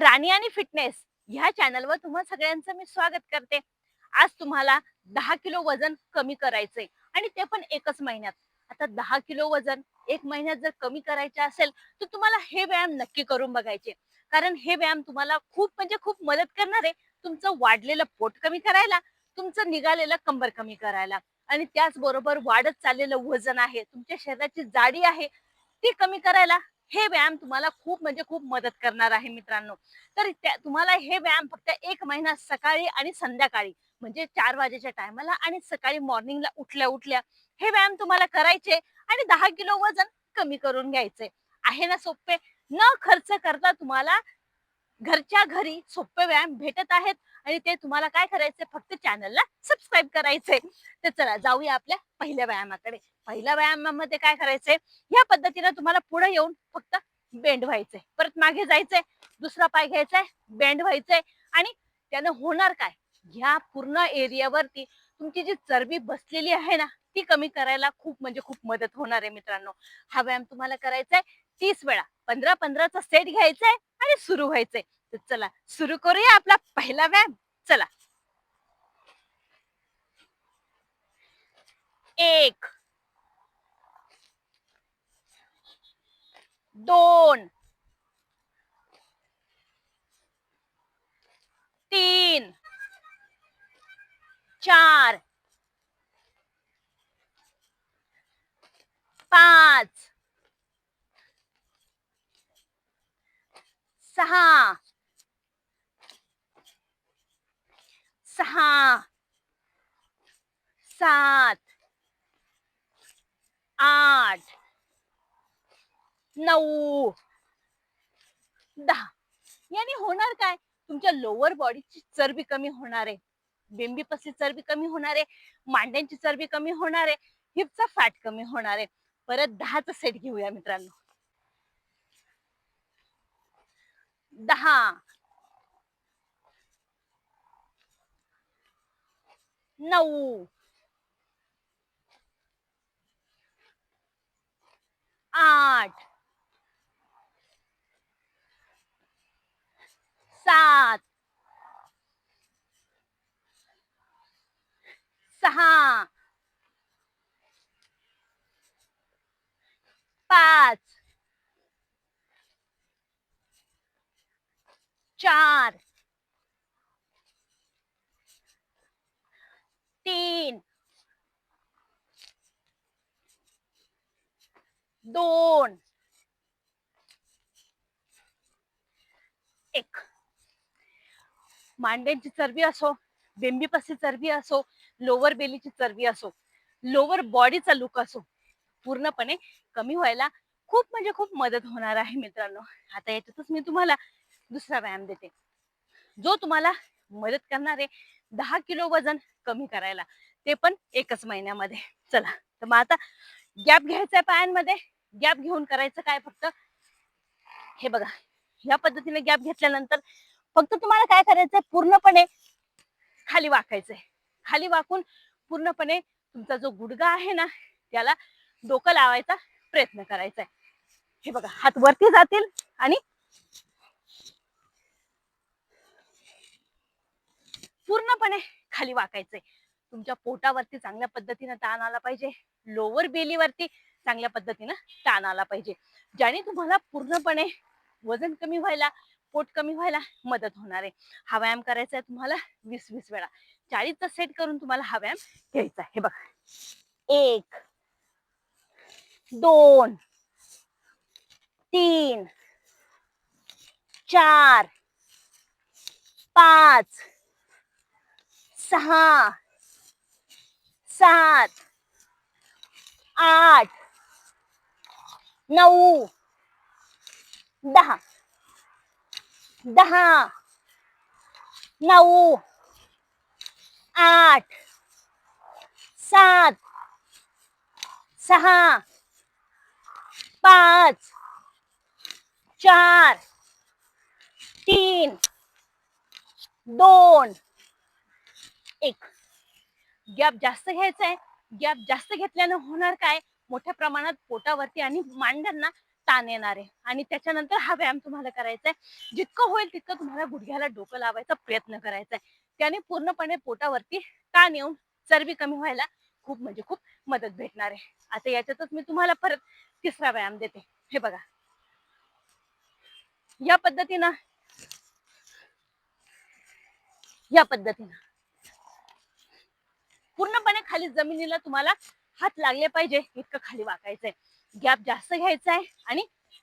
राणी आणि फिटनेस ह्या चॅनलवर तुम्हा सगळ्यांचं मी स्वागत करते. आज तुम्हाला 10 किलो वजन कमी करायचंय आणि ते पण एकच महिन्यात. आता 10 किलो वजन एक महिन्यात जर कमी करायचे असेल तर तुम्हाला हे व्यायाम नक्की करून बघायचे. कारण हे व्यायाम तुम्हाला खूप म्हणजे खूप मदत करणार आहे तुमचं वाढलेलं पोट कमी करायला, तुमचं निघालेलं कंबर कमी करायला आणि त्याचबरोबर वाढत चाललेलं वजन आहे, तुमच्या शरीराची जाडी आहे ती कमी करायला हे व्यायाम तुम्हाला खूप म्हणजे खूप मदत करणार आहे मित्रांनो. तर तुम्हाला हे व्यायाम फक्त एक महिना सकाळी आणि संध्याकाळी म्हणजे 4 वाजेच्या टायमाला आणि सकाळी मॉर्निंगला उठल्या उठल्या हे व्यायाम तुम्हाला करायचे आणि 10 किलो वजन कमी करून घ्यायचे. आहे ना सोपे? न खर्च करता तुम्हाला घरच्या घरी सोपे व्यायाम भेटत आहेत आणि ते तुम्हाला काय करायचे फक्त चॅनलला सबस्क्राईब करायचे. तर चला जाऊया आपल्या पहिल्या व्यायामाकडे. पहिल्या व्यायामामध्ये काय करायचंय, या पद्धतीने तुम्हाला पुढे येऊन फक्त बेंड व्हायचंय, परत मागे जायचंय, दुसरा पाय घ्यायचाय, बेंड व्हायचंय आणि त्यानं होणार काय, ह्या पूर्ण एरियावरती तुमची जी चरबी बसलेली आहे ना ती कमी करायला खूप म्हणजे खूप मदत होणार आहे मित्रांनो. हा व्यायाम तुम्हाला करायचा आहे 30 वेळा, 15-15चा सेट घ्यायचा आहे आणि सुरू व्हायचंय. तर चला सुरू करूया आपला पहिला व्यायाम. चला. 1, 2, 3, 4, 5, 6, 6, 7, 8, 9, 10. याने होणार काय, तुमच्या लोअर बॉडीची चरबी कमी होणार आहे, बेंबीपासची चरबी कमी होणार आहे, मांड्यांची चरबी कमी होणार आहे, हिपचा फॅट कमी होणार आहे. परत 10चा सेट घेऊया मित्रांनो. 10, 9, 8, 7, 6, 5, 4, 3, 2, 1. मांड्यांची चरबी असो, बेंबीपासची चरबी असो, लोअर बेलीची चरबी असो, लोअर बॉडीचा लुक असो, पूर्णपणे कमी व्हायला खूप म्हणजे खूप मदत होणार आहे मित्रांनो. आता याच्यातच मी तुम्हाला दुसरा व्यायाम देते जो तुम्हाला मदत करणार आहे 10 किलो वजन कमी करायला, ते पण एकच महिन्यामध्ये. चला, तर मग आता गॅप घ्यायचा पायांमध्ये. गॅप घेऊन करायचं काय, फक्त हे बघा, या पद्धतीने गॅप घेतल्यानंतर फक्त तुम्हाला काय करायचंय, पूर्णपणे खाली वाकायचंय. खाली वाकून पूर्णपणे तुमचा जो गुडघा आहे ना त्याला डोकं लावायचा प्रयत्न करायचा आहे. हे बघा, हात वरती जातील आणि पूर्णपणे खाली वाकायचंय. तुमच्या पोटावरती चांगल्या पद्धतीने ताण आला पाहिजे, लोअर बेलीवरती चांगल्या पद्धतीने ताण आला पाहिजे, ज्याने तुम्हाला पूर्णपणे वजन कमी व्हायला, पोट कमी व्हायला मदत होणार आहे. हा व्यायाम करायचा आहे तुम्हाला 20-20 वेळा. 40चा सेट करून तुम्हाला हा व्यायाम घ्यायचा आहे. हे बघा, 1, 2, 3, 4, 5, 6, 7, 8, 9, 10, 10, 9, 8, 7, 6, 5, 4, 3, 2, 1. गॅप जास्त घ्यायचा आहे. गॅप जास्त घेतल्यानं होणार काय, मोठ्या प्रमाणात पोटावरती आणि मांड्यांना ताण येणार आहे. आणि त्याच्यानंतर हा व्यायाम तुम्हाला करायचा आहे. जितकं होईल तितकं तुम्हाला गुडघ्याला डोकं लावायचा प्रयत्न करायचा आहे. त्याने पूर्णपणे पोटावरती ताण येऊन चरबी कमी व्हायला खूप म्हणजे खूप मदत भेटणार आहे. आता याच्यातच मी तुम्हाला परत तिसरा व्यायाम देते. हे बघा, या पद्धतीनं पूर्णपणे खाली जमिनीला तुम्हाला हात लागले पाहिजे इतकं खाली वाकायचंय. गॅप जास्त घ्यायचा आहे आणि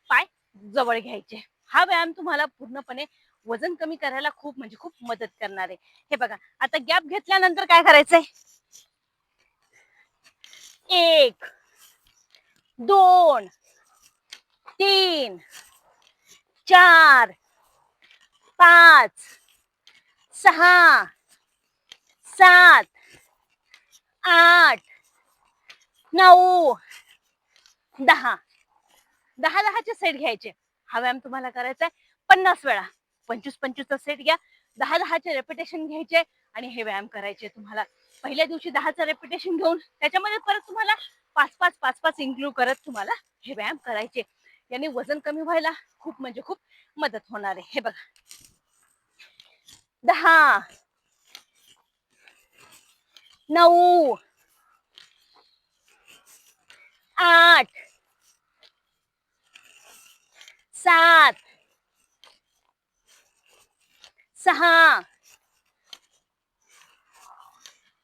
पाय जवळ घ्यायचे. हा व्यायाम तुम्हाला पूर्णपणे वजन कमी करायला खूप म्हणजे खूप मदत करणार आहे. हे बघा, आता गॅप घेतल्यानंतर काय करायचंय? 1 2 3 4 5 6 7 8 9 10 10चे सेट घ्यायचे. हा व्यायाम तुम्हाला करायचा आहे 50 वेळा. 25-25चा सेट घ्या. 10-10चे रेपिटेशन घ्यायचे आणि हे व्यायाम करायचे. तुम्हाला पहिल्या दिवशी 10चा रेपिटेशन घेऊन त्याच्यामध्ये परत तुम्हाला 5-5 इन्क्लूड करत तुम्हाला हे व्यायाम करायचे. याने वजन कमी व्हायला खूप म्हणजे खूप मदत होणार आहे. हे बघा, 10 9 8 7 6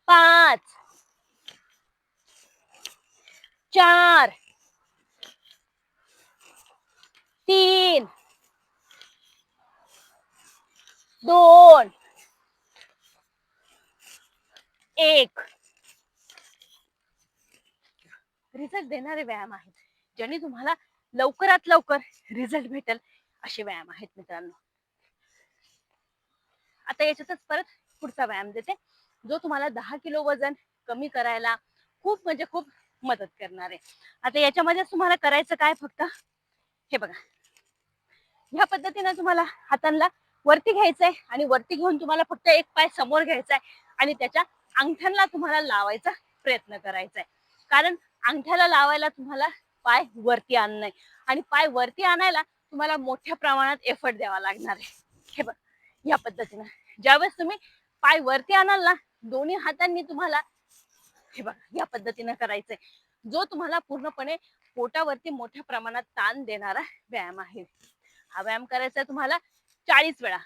5 4 3 2 1. रिझल्ट देणारे व्यायाम आहेत, ज्याने तुम्हाला लवकरात लवकर रिझल्ट भेटेल असे व्यायाम आहेत मित्रांनो. आता याच्यातच परत पुढचा व्यायाम देते, जो तुम्हाला 10 किलो वजन कमी करायला खूप म्हणजे खूप मदत करणार आहे. आता याच्यामध्ये तुम्हाला करायचं काय, फक्त हे बघा, ह्या पद्धतीने तुम्हाला हातांना वरती घ्यायचंय आणि वरती घेऊन तुम्हाला फक्त एक पाय समोर घ्यायचा आहे आणि त्याच्या अंगठ्यांना तुम्हाला लावायचा प्रयत्न करायचा आहे. कारण अंगठ्याला लावायला तुम्हाला पाय वरती आणणं आणि पाय वरती आणायला तुम्हाला मोठ्या प्रमाणात एफर्ट द्यावा लागणार आहे. हे बघ, या पद्धतीनं ज्यावेळेस तुम्ही पाय वरती आणाल ना, दोन्ही हातांनी तुम्हाला हे बघा या पद्धतीनं करायचंय, जो तुम्हाला पूर्णपणे पोटावरती मोठ्या प्रमाणात ताण देणारा व्यायाम आहे. हा व्यायाम करायचा आहे तुम्हाला 40 वेळा.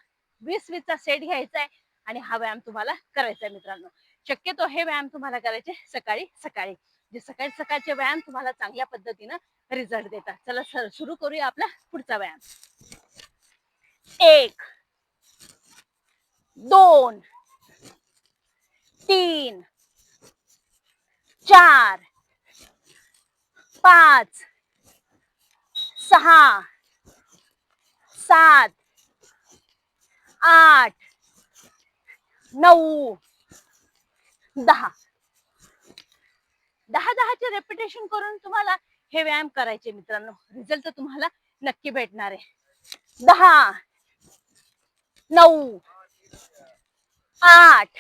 20-20चा सेट घ्यायचा आहे आणि हा व्यायाम तुम्हाला करायचा आहे मित्रांनो. शक्यतो हे व्यायाम तुम्हाला करायचे सकाळी सकाळी, जे सकाळी सकाळचे व्यायाम तुम्हाला चांगल्या पद्धतीनं रिझल्ट देतात. चला सुरू करूया आपला पुढचा व्यायाम. 1 2 3 4 5 6 7 8 9 10. 10-10चे रेपिटेशन करून तुम्हाला हे व्यायाम करायचे मित्रांनो. रिझल्ट तर तुम्हाला नक्की भेटणार आहे. 10 9 8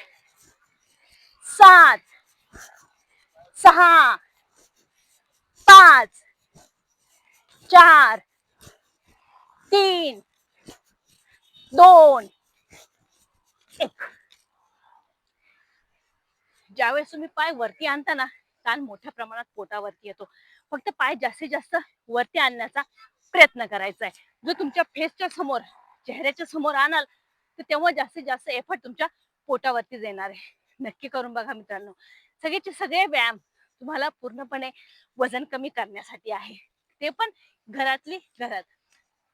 7 6 5 4 3 2 1. ज्यावेळेस तुम्ही पाय वरती आणता ना, ताण मोठ्या प्रमाणात पोटावरती येतो. फक्त पाय जास्तीत जास्त वरती आणण्याचा प्रयत्न करायचा आहे. जो तुमच्या फेसच्या समोर, चेहऱ्याच्या समोर आणाल तर तेव्हा जास्तीत जास्त एफर्ट तुमच्या पोटावरतीच येणार आहे. नक्की करून बघा मित्रांनो. सगळेचे सगळे व्यायाम तुम्हाला पूर्णपणे वजन कमी करण्यासाठी आहे, ते पण घरातली घरात.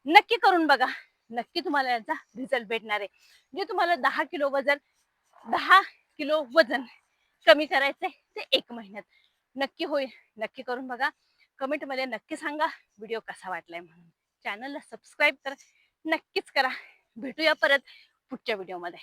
नक्की करून बघा, नक्की तुम्हाला याचा रिझल्ट भेटणार आहे. जे तुम्हाला 10 किलो वजन कमी करायचंय ते 1 महिन्यात नक्की होईल. नक्की करून बघा. कमेंट मध्ये नक्की सांगा व्हिडिओ कसा वाटलाय म्हणून. चॅनलला सबस्क्राईब करा, नक्कीच करा. भेटूया परत पुढच्या व्हिडिओमध्ये.